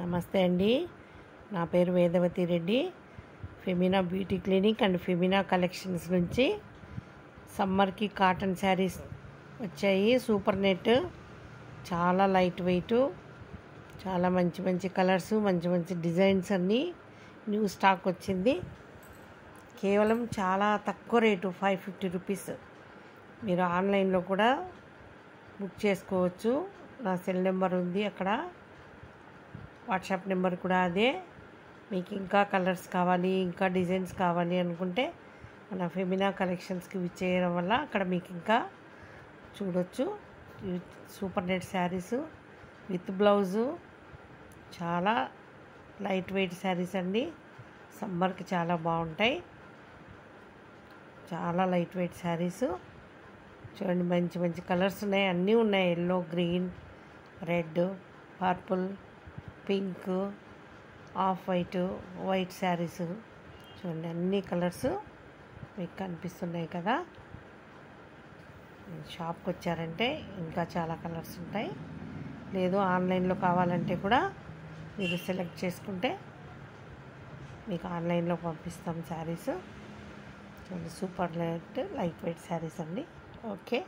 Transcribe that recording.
నమస్తే అండి. నా పేరు Vedavathi Reddy. Femina beauty clinic and Femina collections నుంచి సమ్మర్కి కాటన్ శారీస్ వచ్చాయి. సూపర్ నెట్, చాలా లైట్ వెయిట్, చాలా మంచి మంచి కలర్స్, మంచి మంచి డిజైన్స్ అన్నీ న్యూ స్టాక్ వచ్చింది. కేవలం చాలా తక్కువ రేటు, 550 రూపీస్. మీరు ఆన్లైన్లో కూడా బుక్ చేసుకోవచ్చు. నా సెల్ నెంబర్ ఉంది అక్కడ, వాట్సాప్ నెంబర్ కూడా అదే. మీకు ఇంకా కలర్స్ కావాలి, ఇంకా డిజైన్స్ కావాలి అనుకుంటే మన ఫెమినా కలెక్షన్స్కి విచ్చేయడం వల్ల అక్కడ మీకు ఇంకా చూడొచ్చు. Super net saris with blouse, చాలా లైట్ వెయిట్ శారీస్ అండి. సమ్మర్కి చాలా బాగుంటాయి. చాలా లైట్ వెయిట్ శారీస్ చూడండి. మంచి మంచి కలర్స్ ఉన్నాయి, అన్నీ ఉన్నాయి. Yellow, green, red, purple, pink, off white, white saris చూడండి. అన్ని కలర్స్ మీకు కనిపిస్తున్నాయి కదా. షాప్కి వచ్చారంటే ఇంకా చాలా కలర్స్ ఉంటాయి. లేదు ఆన్లైన్లో కావాలంటే కూడా మీరు సెలెక్ట్ చేసుకుంటే మీకు ఆన్లైన్లో పంపిస్తాం శారీస్. చూడండి, సూపర్ లైట్ వెయిట్ శారీస్ అండి. ఓకే.